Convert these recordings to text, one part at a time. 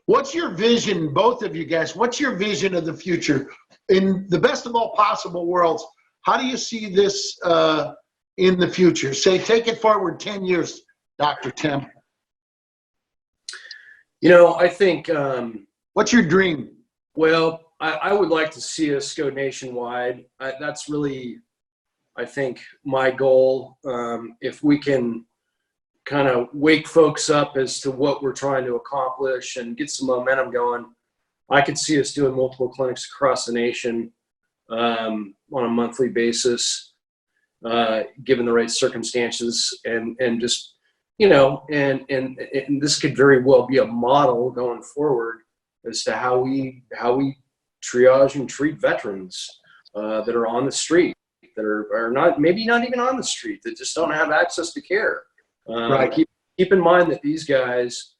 What's your vision, both of you guys? What's your vision of the future? In the best of all possible worlds, how do you see this in the future? Say, take it forward 10 years, Dr. Tim. You know, I think... what's your dream? Well, I would like to see us go nationwide. That's really, I think, my goal. If we can kind of wake folks up as to what we're trying to accomplish and get some momentum going, I could see us doing multiple clinics across the nation on a monthly basis, given the right circumstances, and just, you know, and this could very well be a model going forward as to how we triage and treat veterans that are on the street, that are not, maybe not even on the street, that just don't have access to care. Right. Keep in mind that these guys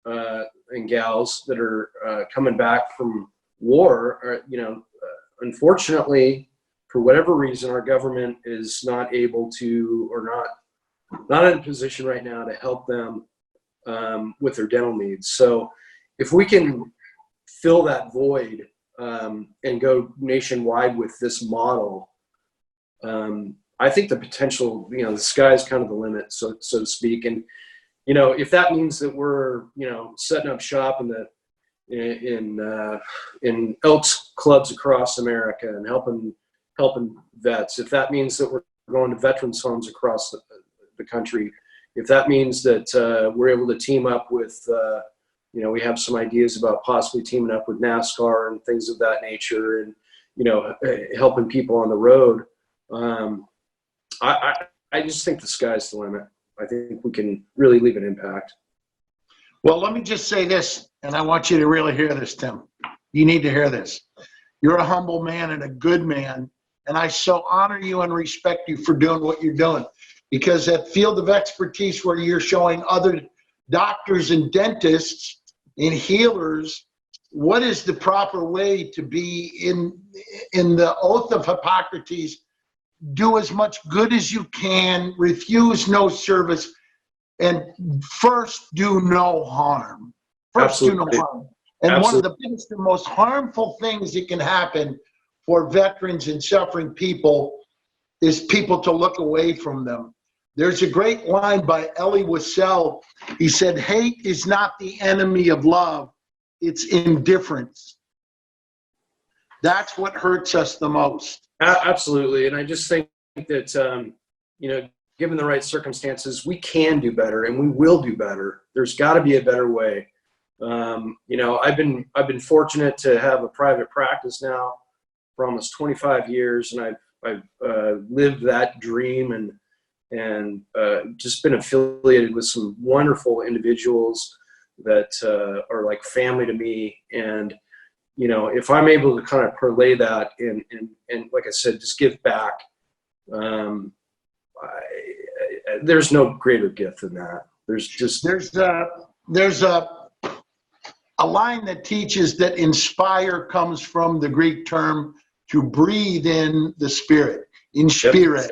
and gals that are coming back from war are, you know, unfortunately, for whatever reason, our government is not able to, or not in a position right now to help them with their dental needs. So if we can fill that void and go nationwide with this model, I think the potential, you know, the sky's kind of the limit, so to speak. And, you know, if that means that we're, you know, setting up shop in Elks clubs across America and helping vets, if that means that we're going to veterans homes across the country, if that means that we're able to team up with, you know, we have some ideas about possibly teaming up with NASCAR and things of that nature, and, you know, helping people on the road. I just think the sky's the limit. I think we can really leave an impact. Well, let me just say this, and I want you to really hear this, Tim. You need to hear this. You're a humble man and a good man, and I so honor you and respect you for doing what you're doing, because that field of expertise where you're showing other doctors and dentists and healers what is the proper way to be in the oath of Hippocrates: do as much good as you can, refuse no service, and first do no harm. First do no harm. And one of the biggest and most harmful things that can happen for veterans and suffering people is people to look away from them. There's a great line by Elie Wiesel. He said, hate is not the enemy of love, it's indifference. That's what hurts us the most. Absolutely. And I just think that, you know, given the right circumstances, we can do better and we will do better. There's got to be a better way. You know, I've been fortunate to have a private practice now for almost 25 years, and I've lived that dream and just been affiliated with some wonderful individuals that are like family to me. And, you know, if I'm able to kind of parlay that and like I said, just give back, there's no greater gift than that. There's a line that teaches that inspire comes from the Greek term to breathe in the spirit, in spirit. Yep.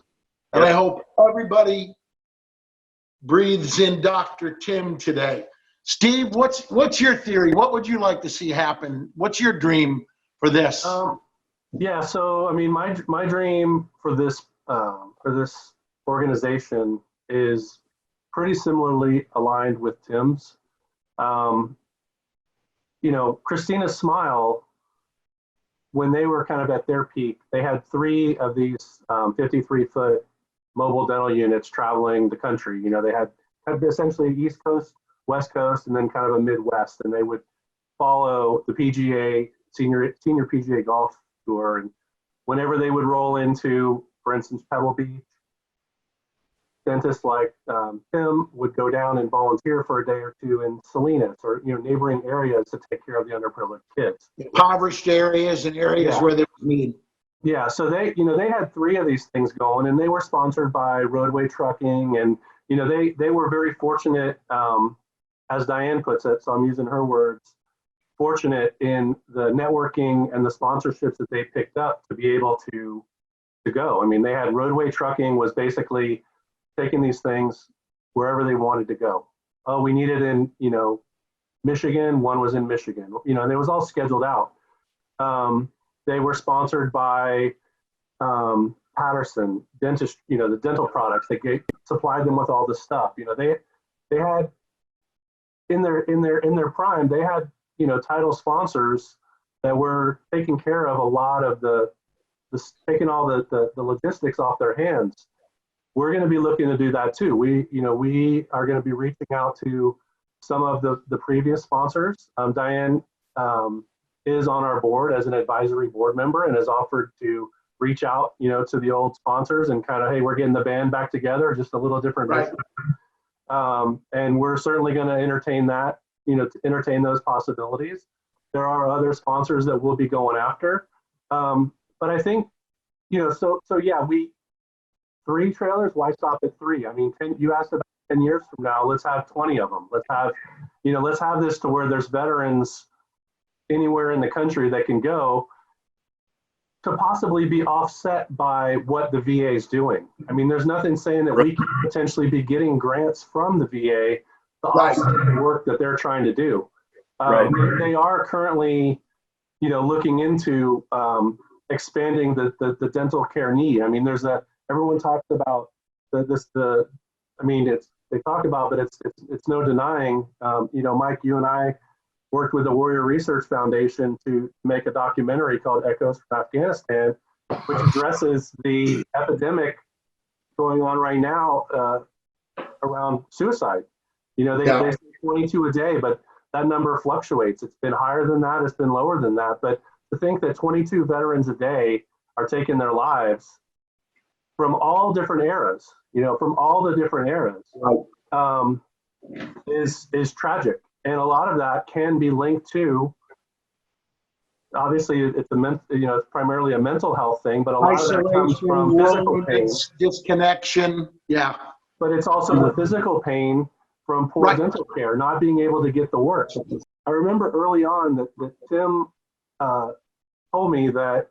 And I hope everybody breathes in Dr. Tim today. Steve, what's your theory? What would you like to see happen? What's your dream for this? Yeah, so I mean, my dream for this organization is pretty similarly aligned with Tim's. You know, Christina Smile, when they were kind of at their peak, they had 3 of these 53-foot mobile dental units traveling the country. You know, they had essentially East Coast, West Coast, and then kind of a Midwest, and they would follow the PGA, senior PGA golf tour. And whenever they would roll into, for instance, Pebble Beach, dentists like Tim would go down and volunteer for a day or two in Salinas or, you know, neighboring areas to take care of the underprivileged kids. Impoverished areas and areas where there was need. Yeah, so they had 3 of these things going, and they were sponsored by Roadway Trucking, and, you know, they were very fortunate, as Diane puts it, so I'm using her words, fortunate in the networking and the sponsorships that they picked up to be able to go. I mean, they had Roadway Trucking was basically taking these things wherever they wanted to go. Oh, we need it in, you know, Michigan, one was in Michigan, and it was all scheduled out. They were sponsored by Patterson dentist, the dental products. They supplied them with all this stuff. They had in their prime, they had title sponsors that were taking care of a lot of the taking all the logistics off their hands. We're going to be looking to do that too. We are going to be reaching out to some of the previous sponsors. Diane is on our board as an advisory board member and has offered to reach out, to the old sponsors and kind of, hey, we're getting the band back together, just a little different. Right. And we're certainly going to entertain that, to entertain those possibilities. There are other sponsors that we'll be going after. But I think, so yeah, 3 trailers, why stop at 3? I mean, you asked about 10 years from now, let's have 20 of them. Let's have this to where there's veterans anywhere in the country that can go to possibly be offset by what the VA is doing. I mean, there's nothing saying that we could potentially be getting grants from the VA to offset the work that they're trying to do. They are currently, looking into expanding the dental care need. I mean, everyone talks about they talk about, but it's no denying. Mike, you and I worked with the Warrior Research Foundation to make a documentary called Echoes from Afghanistan, which addresses the epidemic going on right now around suicide. They say 22 a day, but that number fluctuates. It's been higher than that, it's been lower than that. But to think that 22 veterans a day are taking their lives from all different eras, is tragic. And a lot of that can be linked to, obviously, it's primarily a mental health thing, but a lot of that comes from physical pain, disconnection. Yeah, but it's also the physical pain from poor dental care, not being able to get the work. I remember early on that Tim told me that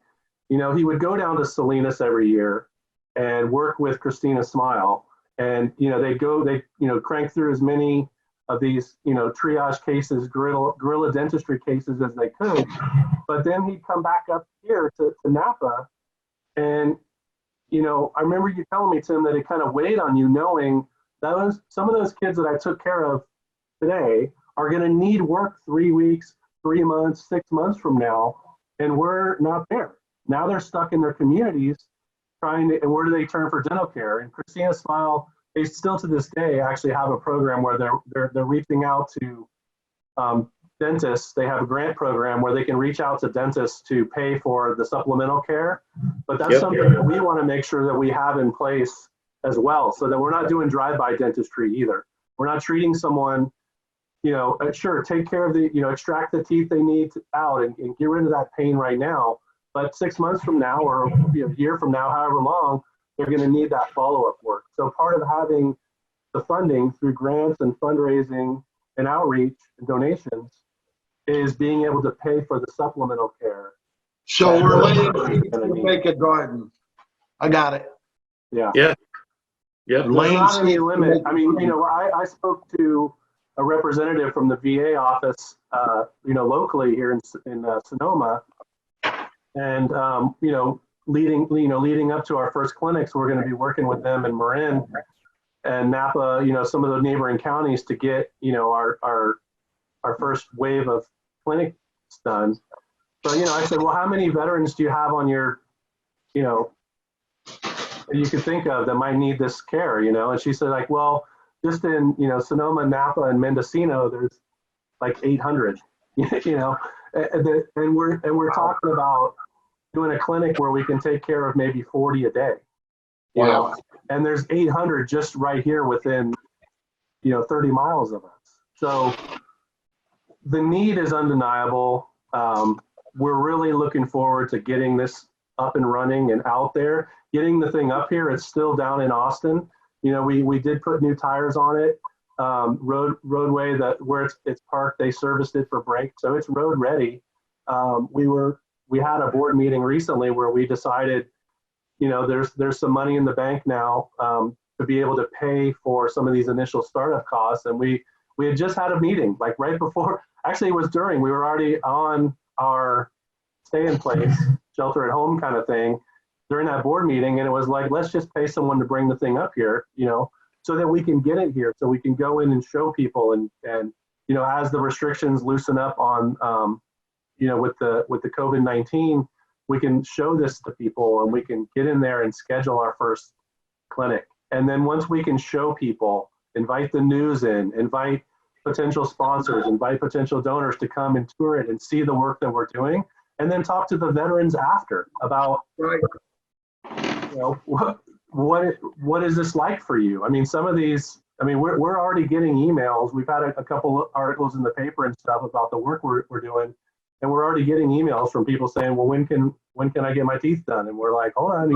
he would go down to Salinas every year and work with Christina Smile, and they crank through as many of these triage cases, guerrilla dentistry cases as they could, but then he'd come back up here to Napa, and I remember you telling me, Tim, that it kind of weighed on you, knowing that some of those kids that I took care of today are going to need work 3 weeks, 3 months, 6 months from now, and we're not there. Now they're stuck in their communities and where do they turn for dental care? And Christina Smile, they still to this day actually have a program where they're reaching out to dentists. They have a grant program where they can reach out to dentists to pay for the supplemental care. But that's something that we want to make sure that we have in place as well, so that we're not doing drive-by dentistry either. We're not treating someone, sure, take care of extract the teeth they need out and get rid of that pain right now. But 6 months from now, or a year from now, however long, they're going to need that follow-up work. So part of having the funding through grants and fundraising and outreach and donations is being able to pay for the supplemental care. So we're laying to make a garden. I got it. Yeah. Yeah. There's not any limit. I mean, I spoke to a representative from the VA office, locally here in Sonoma, and leading up to our first clinics, we're going to be working with them in Marin and Napa, some of the neighboring counties to get, our first wave of clinics done. So, I said, well, how many veterans do you have on your, you could think of that might need this care, And she said, like, well, just in, Sonoma, Napa, and Mendocino, there's like 800, and we're talking about doing a clinic where we can take care of maybe 40 a day. Wow. And there's 800 just right here within, 30 miles of us. So the need is undeniable. We're really looking forward to getting this up and running and out there. Getting the thing up here, it's still down in Austin. We did put new tires on it. Roadway that where it's parked, they serviced it for brakes, so it's road ready. We had a board meeting recently where we decided, there's some money in the bank now to be able to pay for some of these initial startup costs, and we we had just had a meeting, like right before, actually it was during, we were already on our stay in place, shelter at home kind of thing during that board meeting. And it was like, let's just pay someone to bring the thing up here, so that we can get it here, so we can go in and show people. And as the restrictions loosen up on, with the COVID-19, we can show this to people and we can get in there and schedule our first clinic. And then once we can show people, invite the news in, invite potential sponsors, invite potential donors to come and tour it and see the work that we're doing, and then talk to the veterans after about, what is this like for you? I mean, some of these, we're already getting emails. We've had a couple of articles in the paper and stuff about the work we're doing, and we're already getting emails from people saying, well, when can I get my teeth done? And we're like, hold on,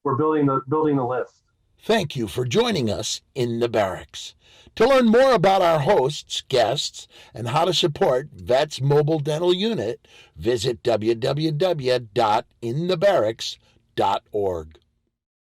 we're building the list. Thank you for joining us in the Barracks. To learn more about our hosts, guests, and how to support V.E.T.S Mobile Dental Unit, visit www.inthebarracks.org.